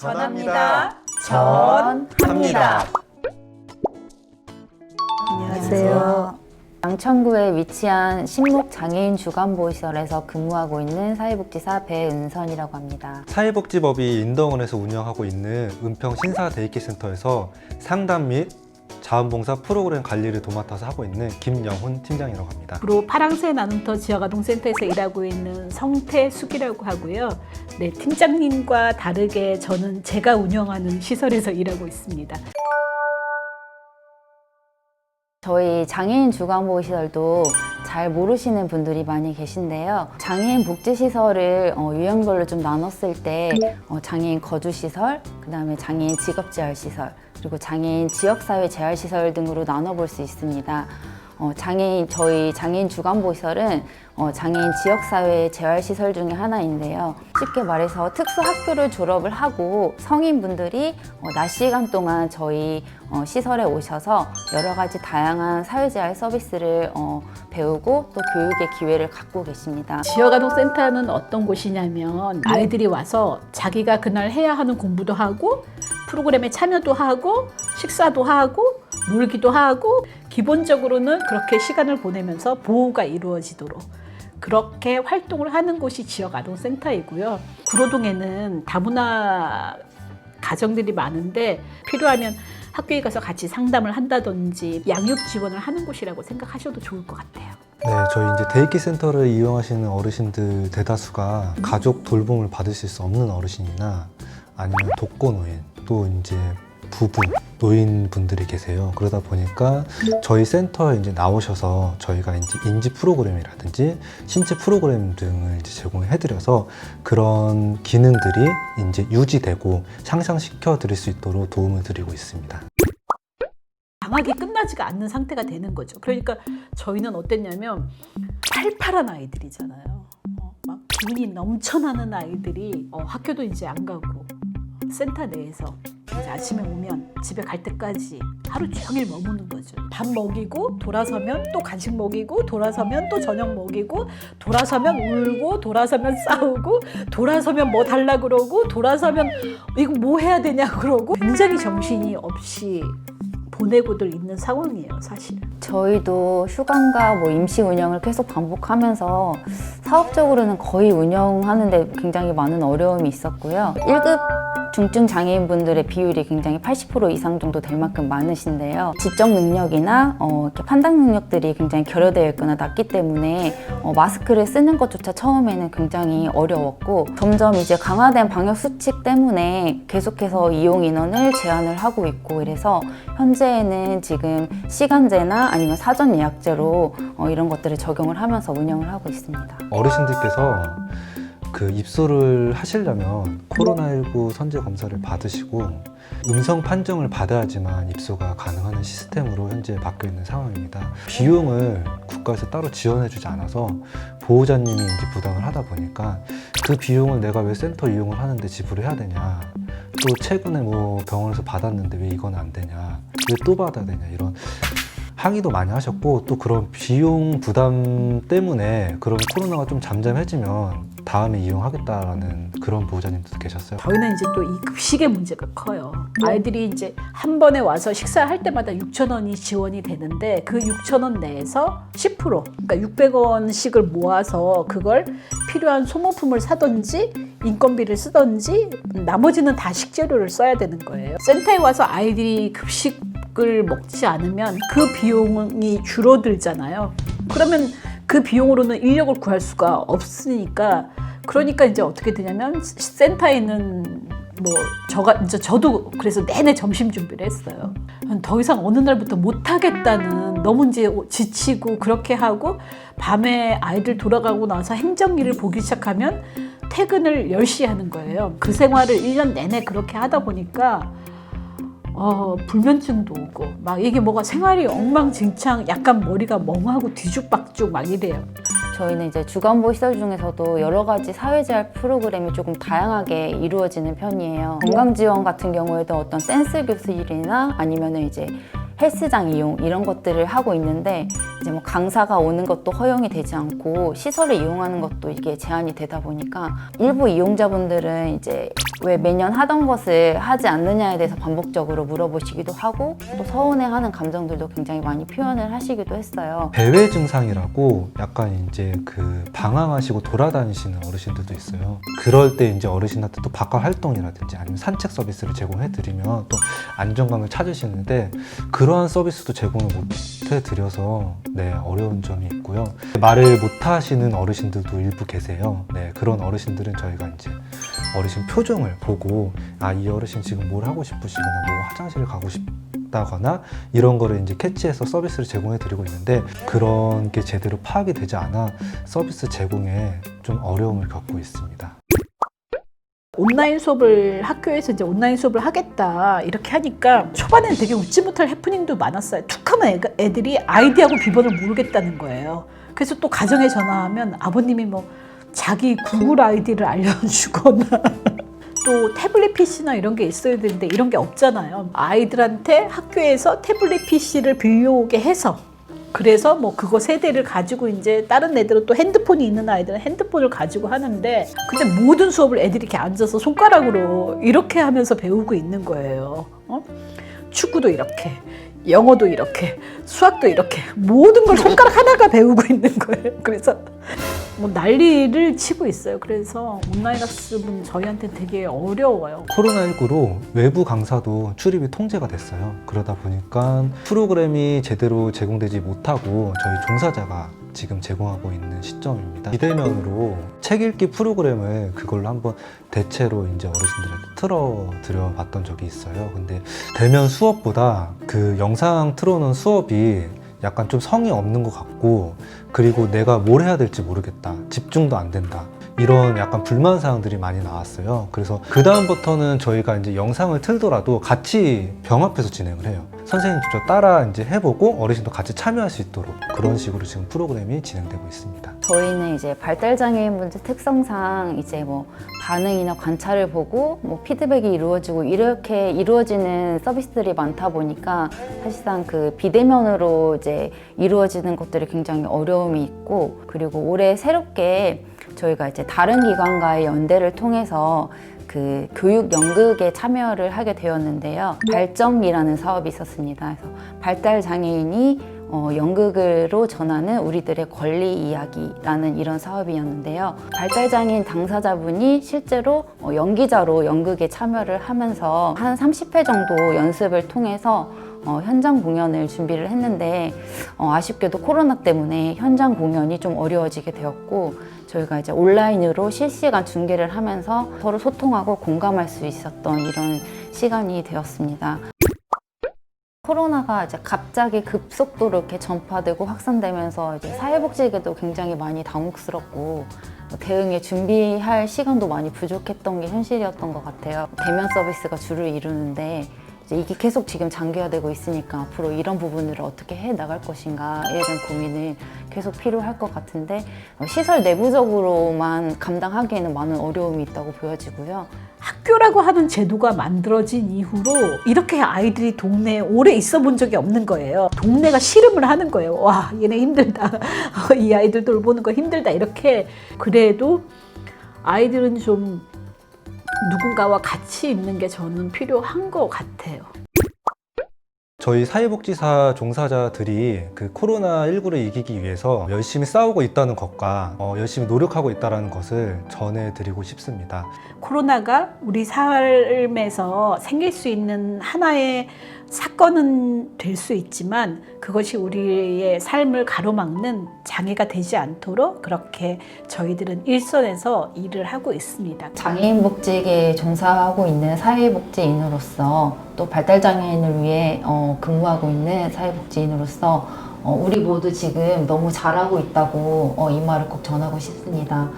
전합니다. 전합니다. 안녕하세요. 양천구에 위치한 신목장애인 주간보호시설에서 근무하고 있는 사회복지사 배은선이라고 합니다. 사회복지법이 인덕원에서 운영하고 있는 은평 신사데이케어센터에서 상담 및 자원봉사 프로그램 관리를 도맡아서 하고 있는 김영훈 팀장이라고 합니다. 앞으로 파랑새 나눔터 지역아동센터에서 일하고 있는 성태숙이라고 하고요. 네, 팀장님과 다르게 저는 제가 운영하는 시설에서 일하고 있습니다. 저희 장애인 주간보호시설도 잘 모르시는 분들이 많이 계신데요. 장애인 복지시설을 유형별로 좀 나눴을 때 장애인 거주시설, 그 다음에 장애인 직업재활시설, 그리고 장애인 지역사회 재활시설 등으로 나눠볼 수 있습니다. 저희 장애인 주간보호시설은 장애인 지역사회 재활시설 중에 하나인데요. 쉽게 말해서 특수학교를 졸업을 하고 성인분들이 낮 시간 동안 저희 시설에 오셔서 여러 가지 다양한 사회재활 서비스를 배우고 또 교육의 기회를 갖고 계십니다. 지역아동센터는 어떤 곳이냐면 아이들이 와서 자기가 그날 해야 하는 공부도 하고 프로그램에 참여도 하고 식사도 하고 놀기도 하고 기본적으로는 그렇게 시간을 보내면서 보호가 이루어지도록 그렇게 활동을 하는 곳이 지역아동센터이고요. 구로동에는 다문화 가정들이 많은데 필요하면 학교에 가서 같이 상담을 한다든지 양육 지원을 하는 곳이라고 생각하셔도 좋을 것 같아요. 네, 저희 이제 데이케어센터를 이용하시는 어르신들 대다수가 가족 돌봄을 받으실 수 없는 어르신이나 아니면 독거노인, 또 이제 부부, 노인분들이 계세요. 그러다 보니까 저희 센터에 이제 나오셔서 저희가 이제 인지 프로그램이라든지 신체 프로그램 등을 이제 제공해드려서 그런 기능들이 이제 유지되고 향상시켜 드릴 수 있도록 도움을 드리고 있습니다. 방학이 끝나지가 않는 상태가 되는 거죠. 그러니까 저희는 어땠냐면 팔팔한 아이들이잖아요. 막 기운이 넘쳐나는 아이들이 학교도 이제 안 가고 센터 내에서 이제 아침에 오면 집에 갈 때까지 하루 종일 머무는 거죠. 밥 먹이고 돌아서면 또 간식 먹이고 돌아서면 또 저녁 먹이고 돌아서면 울고 돌아서면 싸우고 돌아서면 뭐 달라 그러고 돌아서면 이거 뭐 해야 되냐 그러고 굉장히 정신이 없이 보내고들 있는 상황이에요, 사실. 저희도 휴관과 임시 운영을 계속 반복하면서 사업적으로는 거의 운영하는데 굉장히 많은 어려움이 있었고요. 1급 중증 장애인분들의 비율이 굉장히 80% 이상 정도 될 만큼 많으신데요. 지적 능력이나 이렇게 판단 능력들이 굉장히 결여되어 있거나 낮기 때문에 마스크를 쓰는 것조차 처음에는 굉장히 어려웠고 점점 이제 강화된 방역 수칙 때문에 계속해서 이용 인원을 제한을 하고 있고 이래서 현재는 지금 시간제나 아니면 사전 예약제로 이런 것들을 적용을 하면서 운영을 하고 있습니다. 어르신들께서 그 입소를 하시려면 코로나19 선제 검사를 받으시고 음성 판정을 받아야지만 입소가 가능한 시스템으로 현재 바뀌어 있는 상황입니다. 비용을 국가에서 따로 지원해주지 않아서 보호자님이 이제 부담을 하다 보니까 그 비용을 내가 왜 센터 이용을 하는데 지불을 해야 되냐, 또 최근에 병원에서 받았는데 왜 이건 안 되냐, 왜 또 받아야 되냐, 이런 항의도 많이 하셨고, 또 그런 비용 부담 때문에 그런 코로나가 좀 잠잠해지면 다음에 이용하겠다라는 그런 보호자님들도 계셨어요. 저희는 이제 또 이 급식의 문제가 커요. 아이들이 이제 한 번에 와서 식사할 때마다 6,000원이 지원이 되는데 그 6,000원 내에서 10%, 그러니까 600원씩을 모아서 그걸 필요한 소모품을 사든지 인건비를 쓰든지 나머지는 다 식재료를 써야 되는 거예요. 센터에 와서 아이들이 급식을 먹지 않으면 그 비용이 줄어들잖아요. 그러면 그 비용으로는 인력을 구할 수가 없으니까, 그러니까 이제 어떻게 되냐면 센터에 있는 저도 그래서 내내 점심 준비를 했어요. 더 이상 어느 날부터 못 하겠다는, 너무 이제 지치고 그렇게 하고 밤에 아이들 돌아가고 나서 행정일을 보기 시작하면 퇴근을 10시에 하는 거예요. 그 생활을 1년 내내 그렇게 하다 보니까 불면증도 오고 막 이게 뭐가 생활이 엉망진창, 약간 머리가 멍하고 뒤죽박죽 막 이래요. 저희는 이제 주간보호 시설 중에서도 여러 가지 사회재활 프로그램이 조금 다양하게 이루어지는 편이에요. 건강지원 같은 경우에도 어떤 센스 교실이나 아니면은 이제 헬스장 이용 이런 것들을 하고 있는데 이제 뭐 강사가 오는 것도 허용이 되지 않고 시설을 이용하는 것도 이게 제한이 되다 보니까 일부 이용자분들은 이제 왜 매년 하던 것을 하지 않느냐에 대해서 반복적으로 물어보시기도 하고 또 서운해하는 감정들도 굉장히 많이 표현을 하시기도 했어요. 배회 증상이라고 약간 이제 그 방황하시고 돌아다니시는 어르신들도 있어요. 그럴 때 이제 어르신한테 또 바깥 활동이라든지 아니면 산책 서비스를 제공해 드리면 또 안정감을 찾으시는데 그러한 서비스도 제공을 못 해드려서 네, 어려운 점이 있고요. 말을 못 하시는 어르신들도 일부 계세요. 네, 그런 어르신들은 저희가 이제 어르신 표정을 보고 아, 이 어르신 지금 뭘 하고 싶으시거나 뭐 화장실을 가고 싶다거나 이런 거를 이제 캐치해서 서비스를 제공해 드리고 있는데 그런 게 제대로 파악이 되지 않아 서비스 제공에 좀 어려움을 겪고 있습니다. 온라인 수업을 학교에서 이제 온라인 수업을 하겠다 이렇게 하니까 초반에는 되게 웃지 못할 해프닝도 많았어요. 툭하면 애들이 아이디하고 비번을 모르겠다는 거예요. 그래서 또 가정에 전화하면 아버님이 뭐 자기 구글 아이디를 알려주거나 또 태블릿 PC나 이런 게 있어야 되는데 이런 게 없잖아요. 아이들한테 학교에서 태블릿 PC를 빌려오게 해서 그래서 뭐 그거 세대를 가지고 이제 다른 애들은 또 핸드폰이 있는 아이들은 핸드폰을 가지고 하는데 근데 모든 수업을 애들이 이렇게 앉아서 손가락으로 이렇게 하면서 배우고 있는 거예요. 축구도 이렇게, 영어도 이렇게, 수학도 이렇게 모든 걸 손가락 하나가 배우고 있는 거예요. 그래서 뭐 난리를 치고 있어요. 그래서 온라인 학습은 저희한테 되게 어려워요. 코로나19로 외부 강사도 출입이 통제가 됐어요. 그러다 보니까 프로그램이 제대로 제공되지 못하고 저희 종사자가 지금 제공하고 있는 시점입니다. 비대면으로 책 읽기 프로그램을 그걸로 한번 대체로 이제 어르신들한테 틀어드려 봤던 적이 있어요. 근데 대면 수업보다 그 영상 틀어놓은 수업이 약간 좀 성의 없는 것 같고 그리고 내가 뭘 해야 될지 모르겠다. 집중도 안 된다. 이런 약간 불만 사항들이 많이 나왔어요. 그래서 그 다음부터는 저희가 이제 영상을 틀더라도 같이 병합해서 진행을 해요. 선생님 직접 따라 이제 해보고 어르신도 같이 참여할 수 있도록 그런 식으로 지금 프로그램이 진행되고 있습니다. 저희는 이제 발달장애인분들 특성상 이제 뭐 반응이나 관찰을 보고 뭐 피드백이 이루어지고 이렇게 이루어지는 서비스들이 많다 보니까 사실상 그 비대면으로 이제 이루어지는 것들이 굉장히 어려움이 있고 그리고 올해 새롭게 저희가 이제 다른 기관과의 연대를 통해서 그 교육 연극에 참여를 하게 되었는데요. 발정이라는 사업이 있었습니다. 그래서 발달 장애인이 연극으로 전하는 우리들의 권리 이야기라는 이런 사업이었는데요. 발달 장애인 당사자분이 실제로 연기자로 연극에 참여를 하면서 한 30회 정도 연습을 통해서 현장 공연을 준비를 했는데 아쉽게도 코로나 때문에 현장 공연이 좀 어려워지게 되었고 저희가 이제 온라인으로 실시간 중계를 하면서 서로 소통하고 공감할 수 있었던 이런 시간이 되었습니다. 코로나가 이제 갑자기 급속도로 이렇게 전파되고 확산되면서 이제 사회복지계도 굉장히 많이 당혹스럽고 대응에 준비할 시간도 많이 부족했던 게 현실이었던 것 같아요. 대면 서비스가 주를 이루는데 이게 계속 지금 장기화되고 있으니까 앞으로 이런 부분을 어떻게 해 나갈 것인가에 대한 고민을 계속 필요할 것 같은데 시설 내부적으로만 감당하기에는 많은 어려움이 있다고 보여지고요. 학교라고 하는 제도가 만들어진 이후로 이렇게 아이들이 동네에 오래 있어 본 적이 없는 거예요. 동네가 씨름을 하는 거예요. 와, 얘네 힘들다. 이 아이들 돌보는 거 힘들다. 이렇게. 그래도 아이들은 좀 누군가와 같이 있는 게 저는 필요한 것 같아요. 저희 사회복지사 종사자들이 그 코로나19를 이기기 위해서 열심히 싸우고 있다는 것과 열심히 노력하고 있다는 것을 전해드리고 싶습니다. 코로나가 우리 삶에서 생길 수 있는 하나의 사건은 될 수 있지만 그것이 우리의 삶을 가로막는 장애가 되지 않도록 그렇게 저희들은 일선에서 일을 하고 있습니다. 장애인 복지계에 종사하고 있는 사회복지인으로서 또 발달장애인을 위해 근무하고 있는 사회복지인으로서 우리 모두 지금 너무 잘하고 있다고 이 말을 꼭 전하고 싶습니다.